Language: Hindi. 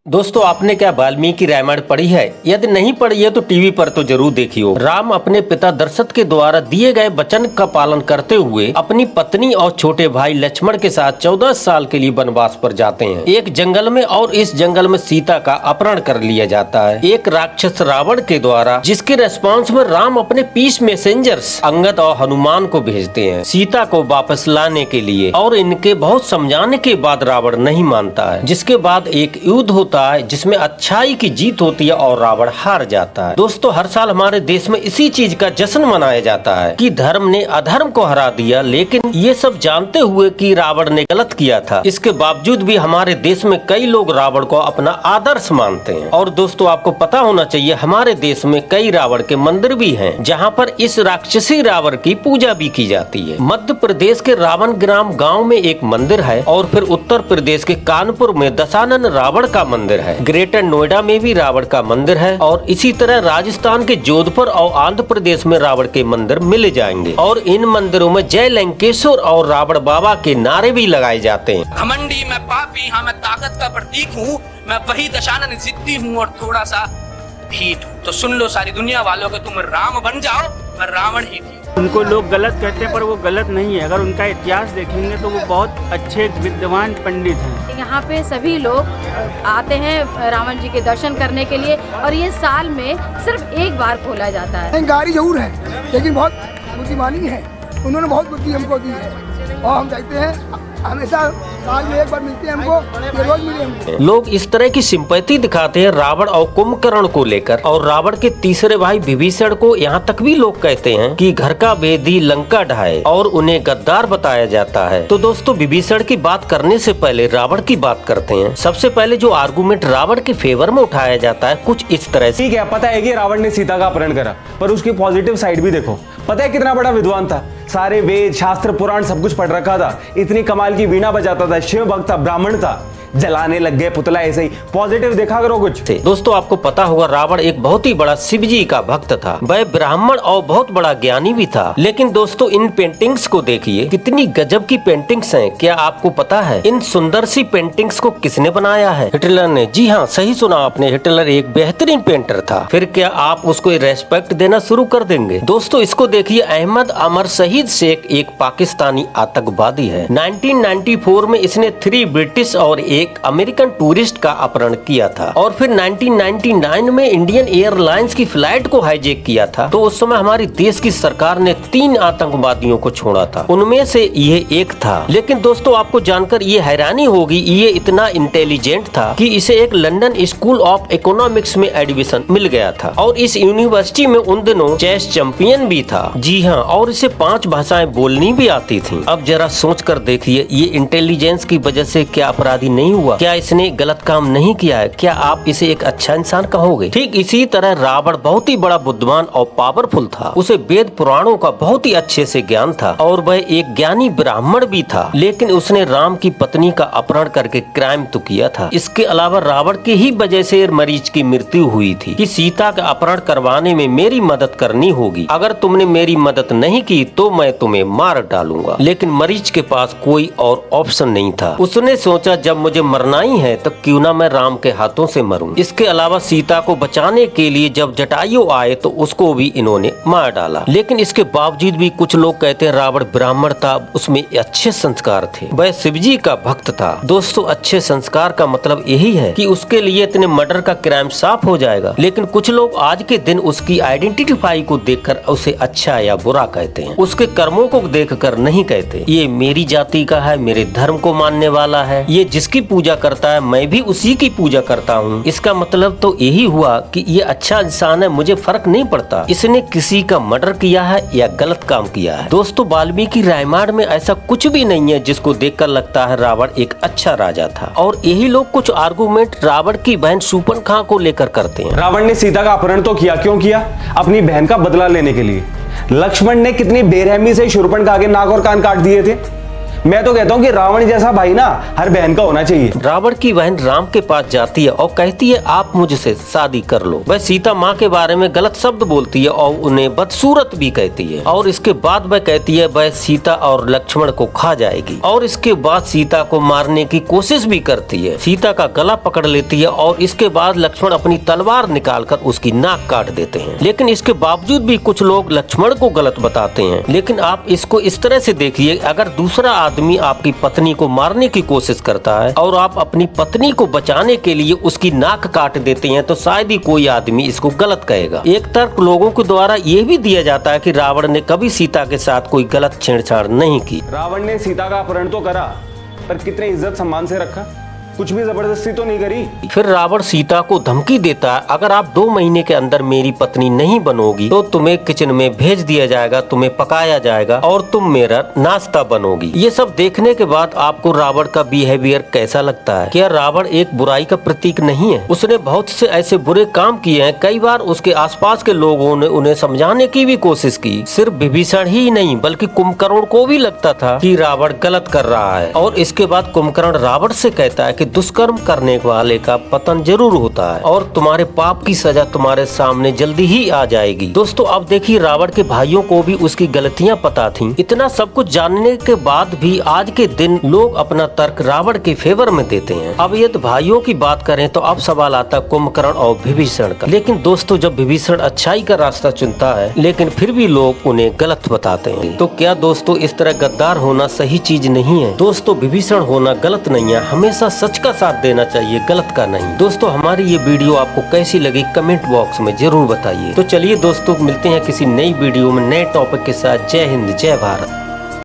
दोस्तों, आपने क्या वाल्मीकि रामायण पढ़ी है? यदि नहीं पढ़ी है तो टीवी पर तो जरूर देखी हो। राम अपने पिता दशरथ के द्वारा दिए गए वचन का पालन करते हुए अपनी पत्नी और छोटे भाई लक्ष्मण के साथ 14 साल के लिए वनवास पर जाते हैं एक जंगल में, और इस जंगल में सीता का अपहरण कर लिया जाता है एक राक्षस रावण के द्वारा, जिसके रेस्पॉन्स में राम अपने पीस मैसेंजर्स अंगद और हनुमान को भेजते हैं सीता को वापस लाने के लिए, और इनके बहुत समझाने के बाद रावण नहीं मानता है, जिसके बाद एक युद्ध होता है जिसमें अच्छाई की जीत होती है और रावण हार जाता है। दोस्तों, हर साल हमारे देश में इसी चीज का जश्न मनाया जाता है कि धर्म ने अधर्म को हरा दिया, लेकिन ये सब जानते हुए कि रावण ने गलत किया था, इसके बावजूद भी हमारे देश में कई लोग रावण को अपना आदर्श मानते हैं। और दोस्तों, आपको पता होना चाहिए हमारे देश में कई रावण के मंदिर भी हैं, जहाँ पर इस राक्षसी रावण की पूजा भी की जाती है। मध्य प्रदेश के रावण ग्राम गाँव में एक मंदिर है, और फिर उत्तर प्रदेश के कानपुर में दशानन रावण का मंदिर है। ग्रेटर नोएडा में भी रावण का मंदिर है, और इसी तरह राजस्थान के जोधपुर और आंध्र प्रदेश में रावण के मंदिर मिल जाएंगे, और इन मंदिरों में जय लंकेश्वर और रावण बाबा के नारे भी लगाए जाते हैं। घमंडी, मैं पापी, हाँ मैं ताकत का प्रतीक हूँ, मैं वही दशानन जिद्दी हूँ और थोड़ा सा ढीठ हूँ। तो सुन लो सारी दुनिया वालों के, तुम राम बन जाओ, मैं रावण ही थी। उनको लोग गलत कहते हैं, पर वो गलत नहीं है। अगर उनका इतिहास देखेंगे तो वो बहुत अच्छे विद्वान पंडित हैं। यहाँ पे सभी लोग आते हैं रावण जी के दर्शन करने के लिए, और ये साल में सिर्फ एक बार खोला जाता है। गाड़ी जरूर है, लेकिन बहुत बुद्धिमानी है, उन्होंने बहुत बुद्धि हमको दी है, और हम चाहते हैं हमेशा साल में एक बार मिलते हैं हमको, ये रोज मिले हमको। लोग इस तरह की सिंपैथी दिखाते हैं रावण और कुंभकर्ण को लेकर, और रावण के तीसरे भाई विभीषण को यहाँ तक भी लोग कहते हैं कि घर का भेदी लंका ढाए, और उन्हें गद्दार बताया जाता है। तो दोस्तों, विभीषण की बात करने से पहले रावण की बात करते हैं। सबसे पहले जो आर्गुमेंट रावण के फेवर में उठाया जाता है कुछ इस तरह से। ठीक है, पता है कि रावण ने सीता का अपहरण करा, पर उसकी पॉजिटिव साइड भी देखो। पता है कितना बड़ा विद्वान था, सारे वेद शास्त्र पुराण सब कुछ पढ़ रखा था, इतनी कमाल की वीणा बजाता था, शिव भक्त था, ब्राह्मण था, जलाने लग गए पुतला। ऐसे ही पॉजिटिव देखा करो कुछ। दोस्तों, आपको पता होगा रावण एक बहुत ही बड़ा शिव जी का भक्त था, वह ब्राह्मण और बहुत बड़ा ज्ञानी भी था। लेकिन दोस्तों, इन पेंटिंग्स को देखिए, कितनी गजब की पेंटिंग्स हैं। क्या आपको पता है इन सुंदर सी पेंटिंग्स को किसने बनाया है? हिटलर ने। जी हाँ, सही सुना आपने, हिटलर एक बेहतरीन पेंटर था। फिर क्या आप उसको रेस्पेक्ट देना शुरू कर देंगे? दोस्तों, इसको देखिए, अहमद अमर शहीद शेख एक पाकिस्तानी आतंकवादी है। 1994 में इसने 3 ब्रिटिश और एक अमेरिकन टूरिस्ट का अपहरण किया था, और फिर 1999 में इंडियन एयरलाइंस की फ्लाइट को हाईजैक किया था। तो उस समय हमारी देश की सरकार ने 3 आतंकवादियों को छोड़ा था, उनमें से ये एक था। लेकिन दोस्तों, आपको जानकर ये हैरानी होगी, ये इतना इंटेलिजेंट था कि इसे एक लंदन स्कूल ऑफ इकोनॉमिक्स में एडमिशन मिल गया था, और इस यूनिवर्सिटी में उन दिनों चेस चैंपियन भी था। जी हाँ, और इसे 5 भाषाएं बोलनी भी आती थी। अब जरा सोच कर देखिए, ये इंटेलिजेंस की वजह से क्या अपराधी नहीं हुआ? क्या इसने गलत काम नहीं किया है? क्या आप इसे एक अच्छा इंसान कहोगे? ठीक इसी तरह रावण बहुत ही बड़ा बुद्धिमान और पावरफुल था। उसे वेद पुराणों का बहुत ही अच्छे से ज्ञान था, और वह एक ज्ञानी ब्राह्मण भी था। लेकिन उसने राम की पत्नी का अपहरण करके क्राइम तो किया था। इसके अलावा रावण की ही वजह से मरीच की मृत्यु हुई थी कि सीता का अपहरण करवाने में मेरी मदद करनी होगी, अगर तुमने मेरी मदद नहीं की तो मैं तुम्हें मार डालूंगा। लेकिन मरीच के पास कोई और ऑप्शन नहीं था। उसने सोचा, जब मुझे मरना ही है तो क्यों ना मैं राम के हाथों से मरूं। इसके अलावा सीता को बचाने के लिए जब जटायु आए तो उसको भी इन्होंने मार डाला। लेकिन इसके बावजूद भी कुछ लोग कहते हैं रावण ब्राह्मण था, उसमें अच्छे संस्कार थे, वह शिवजी का भक्त था। दोस्तों, अच्छे संस्कार का मतलब यही है कि उसके लिए इतने मर्डर का क्राइम साफ हो जाएगा। लेकिन कुछ लोग आज के दिन उसकी आइडेंटिफाई को देखकर उसे अच्छा या बुरा कहते हैं, उसके कर्मों को देखकर नहीं कहते। ये मेरी जाति का है, मेरे धर्म को मानने वाला है, ये जिसकी पूजा करता है मैं भी उसी की पूजा करता हूँ। इसका मतलब तो यही हुआ कि ये अच्छा इंसान है, मुझे फर्क नहीं पड़ता इसने किसी का मर्डर किया है या गलत काम किया है। दोस्तों, वाल्मीकि रामायण में ऐसा कुछ भी नहीं है जिसको देखकर लगता है रावण एक अच्छा राजा था। और यही लोग कुछ आर्गुमेंट रावण की बहन शूर्पणखा को लेकर करते हैं। रावण ने सीता का अपहरण तो किया, क्यों किया? अपनी बहन का बदला लेने के लिए। लक्ष्मण ने कितनी बेरहमी से शूर्पणखा के नाक और कान काट दिए थे। मैं तो कहता हूँ कि रावण जैसा भाई ना हर बहन का होना चाहिए। रावण की बहन राम के पास जाती है और कहती है आप मुझसे शादी कर लो। वह सीता माँ के बारे में गलत शब्द बोलती है और उन्हें बदसूरत भी कहती है और इसके बाद वह कहती है वह सीता और लक्ष्मण को खा जाएगी और इसके बाद सीता को मारने की कोशिश भी करती है। सीता का गला पकड़ लेती है और इसके बाद लक्ष्मण अपनी तलवार निकालकर उसकी नाक काट देते हैं। लेकिन इसके बावजूद भी कुछ लोग लक्ष्मण को गलत बताते हैं। लेकिन आप इसको इस तरह से देखिए, अगर दूसरा आदमी आपकी पत्नी को मारने की कोशिश करता है और आप अपनी पत्नी को बचाने के लिए उसकी नाक काट देते हैं तो शायद ही कोई आदमी इसको गलत कहेगा। एक तर्क लोगों के द्वारा ये भी दिया जाता है कि रावण ने कभी सीता के साथ कोई गलत छेड़छाड़ नहीं की। रावण ने सीता का अपहरण तो करा पर कितने इज्जत सम्मान से रखा, कुछ भी जबरदस्ती तो नहीं करी। फिर रावण सीता को धमकी देता है, अगर आप 2 महीने के अंदर मेरी पत्नी नहीं बनोगी तो तुम्हें किचन में भेज दिया जाएगा, तुम्हें पकाया जाएगा और तुम मेरा नाश्ता बनोगी। ये सब देखने के बाद आपको रावण का बिहेवियर कैसा लगता है? क्या रावण एक बुराई का प्रतीक नहीं है? उसने बहुत से ऐसे बुरे काम किए हैं। कई बार उसके आसपास के लोगों ने उन्हें समझाने की भी कोशिश की। सिर्फ विभीषण ही नहीं बल्कि कुंभकर्ण को भी लगता था कि रावण गलत कर रहा है और इसके बाद कुंभकर्ण रावण से कहता है कि दुष्कर्म करने वाले का पतन जरूर होता है और तुम्हारे पाप की सजा तुम्हारे सामने जल्दी ही आ जाएगी। दोस्तों अब देखिए रावण के भाइयों को भी उसकी गलतियां पता थीं। इतना सब कुछ जानने के बाद भी आज के दिन लोग अपना तर्क रावण के फेवर में देते हैं। अब यदि भाइयों की बात करें तो अब सवाल आता है कुंभकर्ण और विभीषण का। लेकिन दोस्तों जब विभीषण अच्छाई का रास्ता चुनता है लेकिन फिर भी लोग उन्हें गलत बताते हैं, तो क्या दोस्तों इस तरह गद्दार होना सही चीज नहीं है? दोस्तों विभीषण होना गलत नहीं है, हमेशा सच का साथ देना चाहिए, गलत का नहीं। दोस्तों हमारी ये वीडियो आपको कैसी लगी कमेंट बॉक्स में जरूर बताइए। तो चलिए दोस्तों मिलते हैं किसी नई वीडियो में नए टॉपिक के साथ। जय हिंद जय भारत।